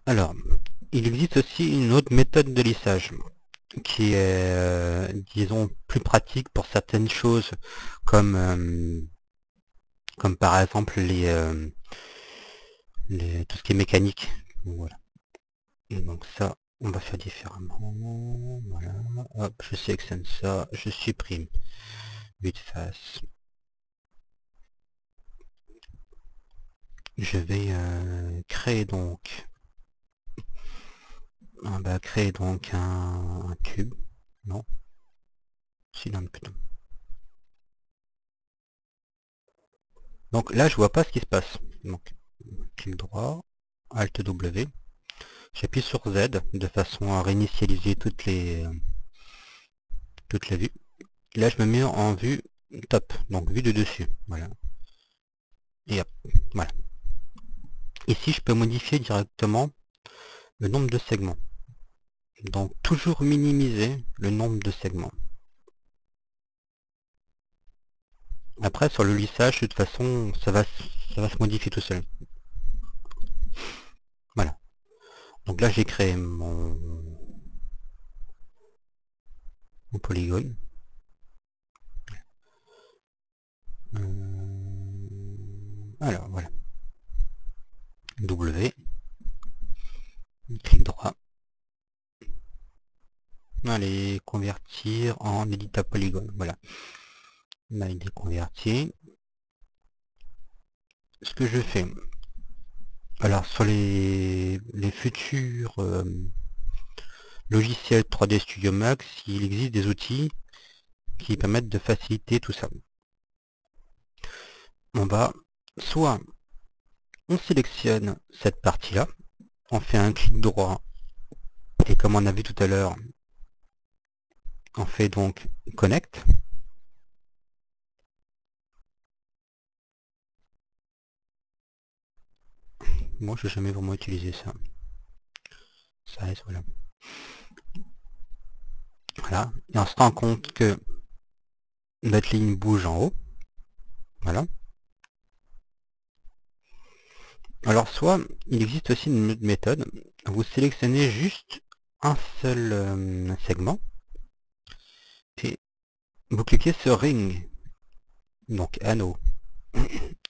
Alors, il existe aussi une autre méthode de lissage qui est, disons, plus pratique pour certaines choses, comme, comme par exemple tout ce qui est mécanique. Donc, voilà. Et donc ça, on va faire différemment. Voilà. Hop, je sélectionne ça, je supprime. Vue de face. Je vais créer donc un cube. Non, si non plutôt. Donc là, je vois pas ce qui se passe. Donc, clic droit, Alt W. J'appuie sur Z de façon à réinitialiser toutes les vues. Et là, je me mets en vue top, donc vue de dessus. Voilà. Et hop, voilà. Ici, je peux modifier directement le nombre de segments. Donc, toujours minimiser le nombre de segments. Après, sur le lissage, de toute façon, ça va se modifier tout seul. Voilà. Donc là, j'ai créé mon polygone. Alors, voilà. W. Clic droit. Allez, convertir en edit à polygone. Voilà. Là, il est converti. Ce que je fais, alors sur les futurs logiciels 3D Studio Max, il existe des outils qui permettent de faciliter tout ça. On va soit on sélectionne cette partie-là, on fait un clic droit et comme on a vu tout à l'heure, on fait donc Connect. Moi, je n'ai jamais vraiment utilisé ça. Ça reste, voilà. Voilà. Et on se rend compte que notre ligne bouge en haut. Voilà. Alors soit, il existe aussi une méthode, vous sélectionnez juste un seul segment et vous cliquez sur Ring, donc anneau.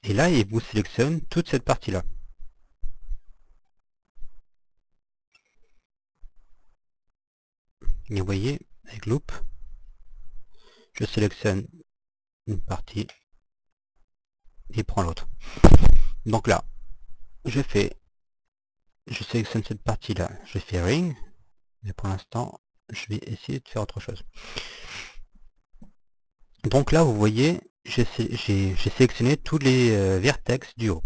Et là, il vous sélectionne toute cette partie-là. Et vous voyez, avec Loop, je sélectionne une partie et prends l'autre. Donc là, je sélectionne cette partie-là, je fais Ring, mais pour l'instant, je vais essayer de faire autre chose. Donc là, vous voyez, j'ai sélectionné tous les vertex du haut.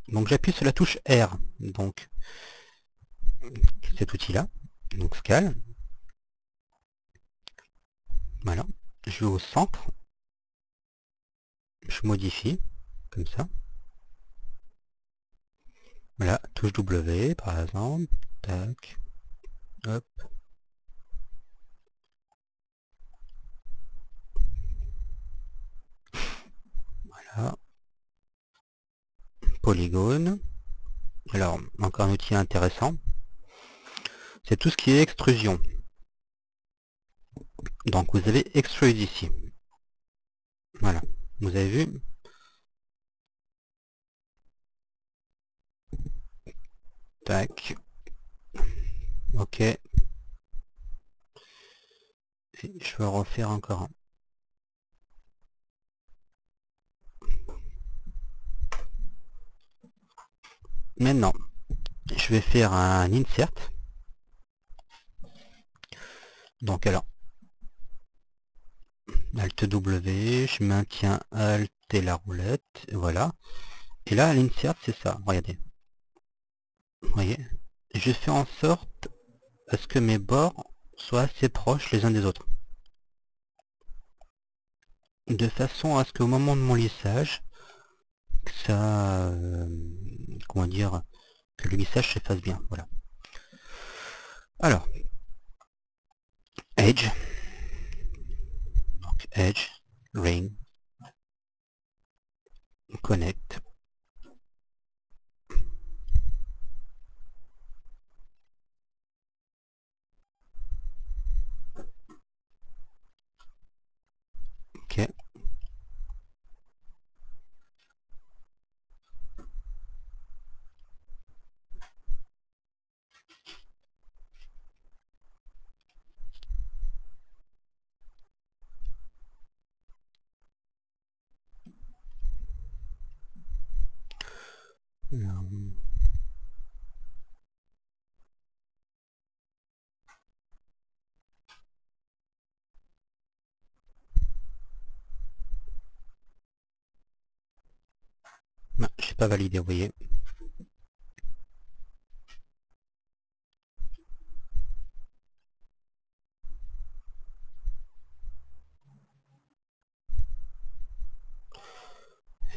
Donc j'appuie sur la touche R, donc cet outil-là, donc Scale. Voilà, je vais au centre, je modifie, comme ça. Voilà, touche W par exemple, tac, hop. Voilà, polygone. Alors, encore un outil intéressant, c'est tout ce qui est extrusion. Donc vous avez extrude ici. Voilà, vous avez vu. Tac, ok. Et je vais refaire encore un. Maintenant, je vais faire un insert. Donc alors, Alt W, je maintiens Alt et la roulette, voilà. Et là, l'insert, c'est ça, regardez. Vous voyez, je fais en sorte à ce que mes bords soient assez proches les uns des autres. De façon à ce qu'au moment de mon lissage, que ça, comment dire, que le lissage se fasse bien, voilà. Alors, Edge, donc Edge, Ring, Connect. Non, j'ai pas validé, vous voyez.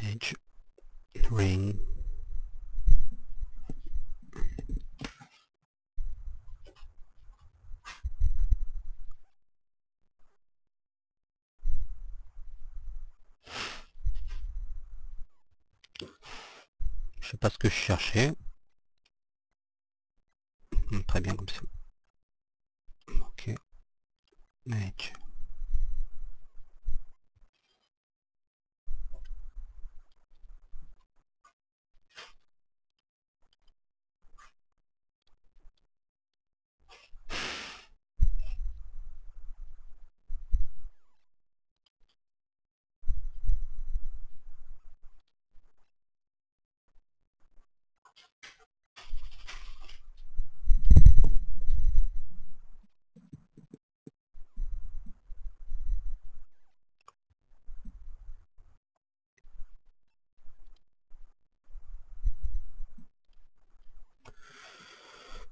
Edge, ring. Je sais pas ce que je cherchais. Très bien comme ça. Ok. Edge.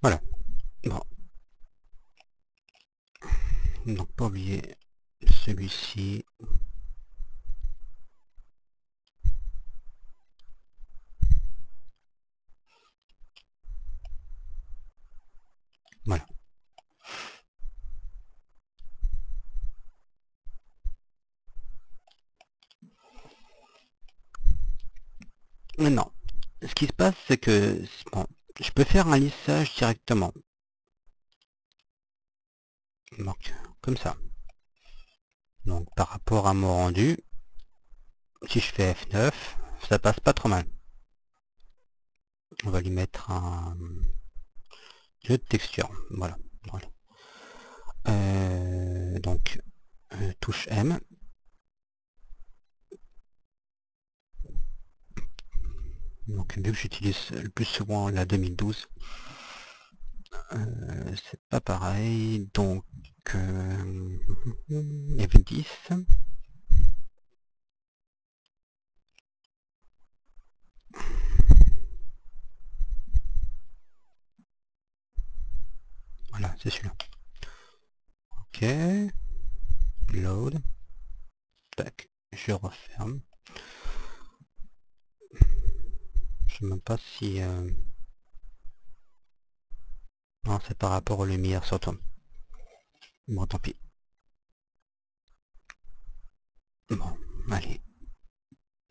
Voilà. Bon. Donc pas oublier celui-ci. Voilà. Maintenant, ce qui se passe, c'est que bon, je peux faire un lissage directement. Donc, comme ça. Donc, par rapport à mon rendu, si je fais F9, ça passe pas trop mal. On va lui mettre un jeu de texture. Voilà. Voilà. Donc, touche M. Donc, vu que j'utilise le plus souvent la 2012, c'est pas pareil. Donc, F10. Voilà, c'est celui-là. Ok. Load. Tac. Je referme. Je sais même pas si... Non, c'est par rapport aux lumières surtout. Bon, tant pis. Bon, allez.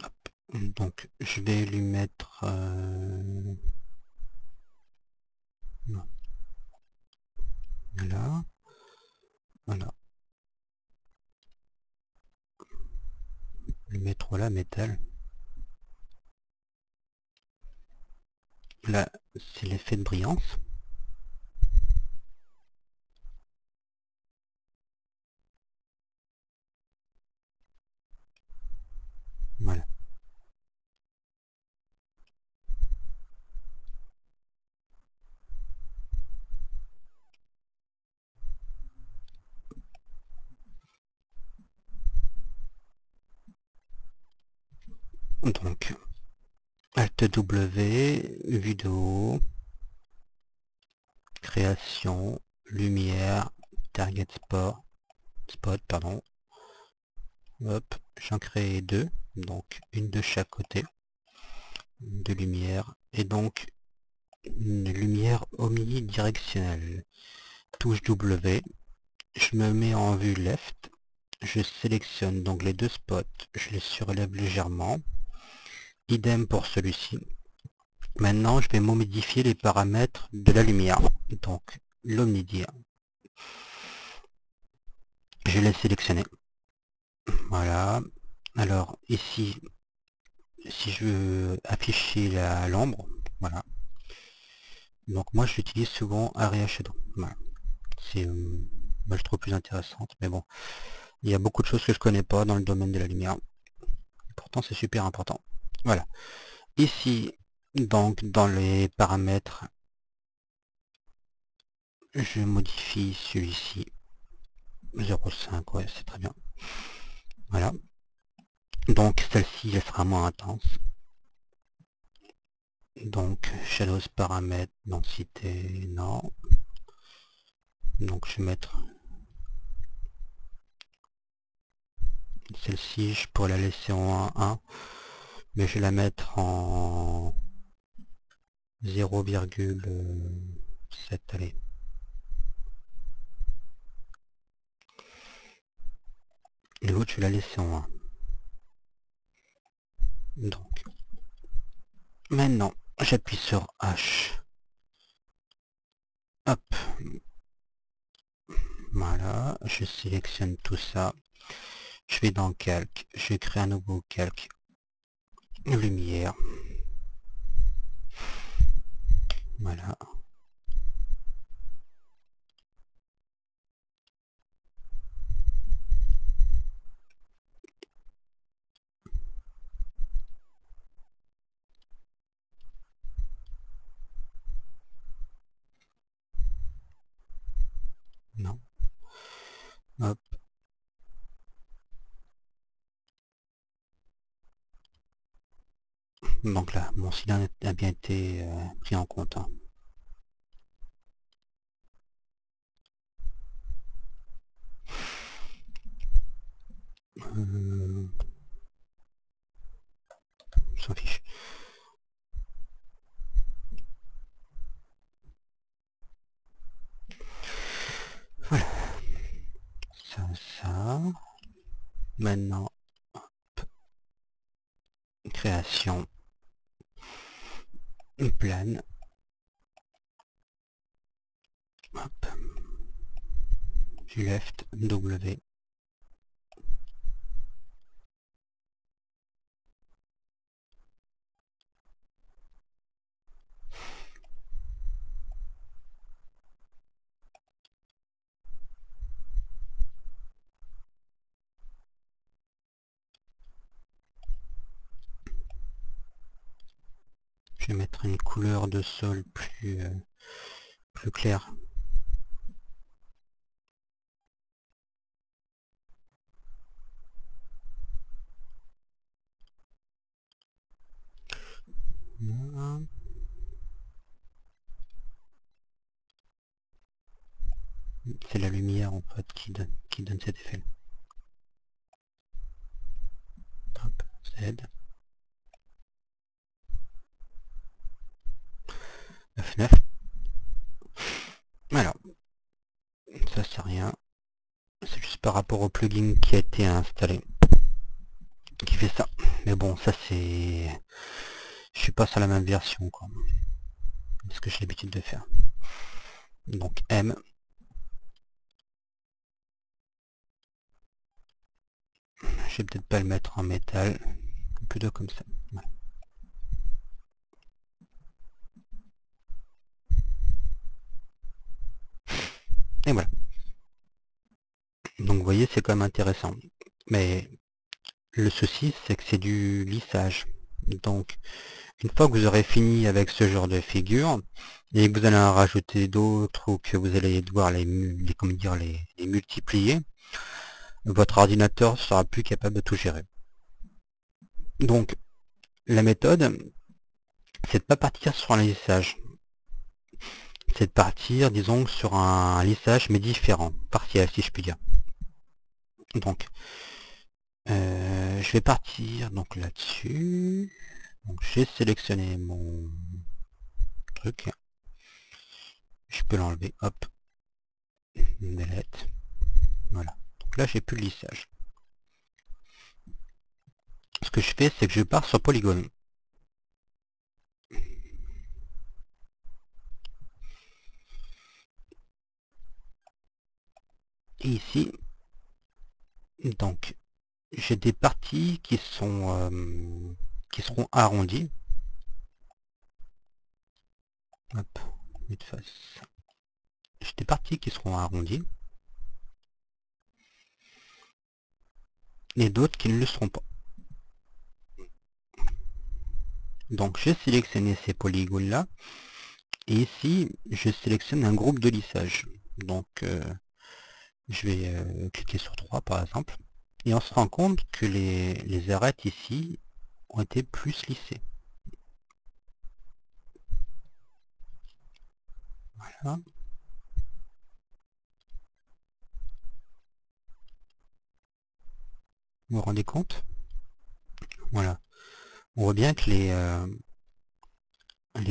Hop. Donc, je vais lui mettre... non. Là. Voilà. Le mettre là, métal. Là, c'est l'effet de brillance. Voilà. Donc, Alt W, vue de haut, création, lumière, target spot, pardon. Hop, j'en crée deux, donc une de chaque côté de lumière, et donc une lumière omnidirectionnelle. Touche W, je me mets en vue left, je sélectionne donc les deux spots, je les surlève légèrement, idem pour celui-ci. Maintenant, je vais modifier les paramètres de la lumière, donc l'omnidir. Je l'ai sélectionné. Voilà. Alors ici, si je veux afficher l'ombre, voilà. Donc moi j'utilise souvent Area Shadow. Voilà. C'est moi je trouve plus intéressante, mais bon, il y a beaucoup de choses que je connais pas dans le domaine de la lumière. Pourtant c'est super important. Voilà. Ici, Donc dans les paramètres, je modifie celui-ci. 0,5, ouais, c'est très bien. Voilà. Donc celle-ci, elle sera moins intense. Donc shadows paramètres, densité, non. Donc je vais mettre celle-ci, je pourrais la laisser en 1, mais je vais la mettre en 0,7, allez. Et l'autre, je vais la laisser en 1. Donc, maintenant, j'appuie sur H. Hop. Voilà, je sélectionne tout ça. Je vais dans Calque, je crée un nouveau calque. Lumière. Voilà. Non. Hop. Donc là, mon cylindre a bien été pris en compte. Hein. On s'en fiche. Voilà. Ça. Maintenant, hop. Création. Plane. Hop. Du left, W. Je vais mettre une couleur de sol plus claire. C'est la lumière en fait qui donne cet effet. Hop, Z. F9. Alors, ça c'est rien. C'est juste par rapport au plugin qui a été installé qui fait ça. Mais bon, ça c'est... Je suis pas sur la même version quoi. C'est ce que j'ai l'habitude de faire. Donc M. Je vais peut-être pas le mettre en métal. Plutôt comme ça. Voilà. Et voilà. Donc vous voyez, c'est quand même intéressant. Mais le souci, c'est que c'est du lissage. Donc, une fois que vous aurez fini avec ce genre de figure, et que vous allez en rajouter d'autres, ou que vous allez devoir comment dire, les multiplier, votre ordinateur sera plus capable de tout gérer. Donc, la méthode, c'est de pas partir sur un lissage. C'est de partir, disons, sur un lissage, mais différent, partiel, si je puis dire. Donc, je vais partir donc là-dessus. Donc j'ai sélectionné mon truc. Je peux l'enlever. Hop. Delete. Voilà. Donc là j'ai plus le lissage. Ce que je fais, c'est que je pars sur polygone. Et ici, donc j'ai des parties qui seront arrondies. Hop. Face. J'ai des parties qui seront arrondies. Et d'autres qui ne le seront pas. Donc je sélectionne ces polygones là, et ici je sélectionne un groupe de lissage. Donc je vais cliquer sur 3 par exemple, et on se rend compte que les arêtes ici ont été plus lissées. Voilà. Vous vous rendez compte? Voilà. On voit bien que les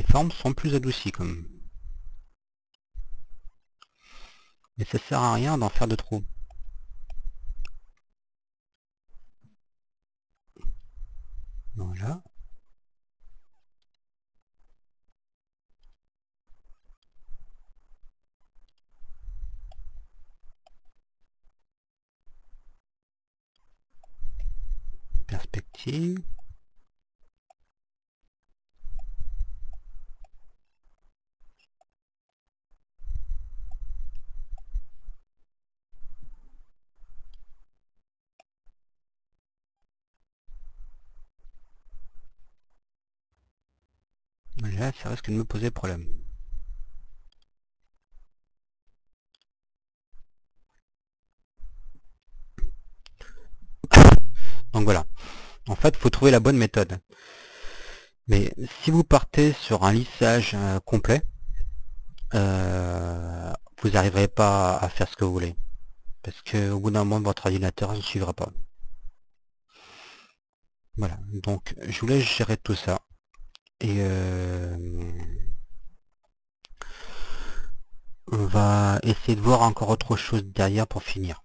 formes sont plus adoucies quand même. Mais ça sert à rien d'en faire de trop. Voilà. Perspective. Là, ça risque de me poser problème. Donc voilà. En fait, il faut trouver la bonne méthode. Mais si vous partez sur un lissage complet, vous n'arriverez pas à faire ce que vous voulez. Parce qu'au bout d'un moment, votre ordinateur ne suivra pas. Voilà. Donc, je vous laisse gérer tout ça. Et on va essayer de voir encore autre chose derrière pour finir.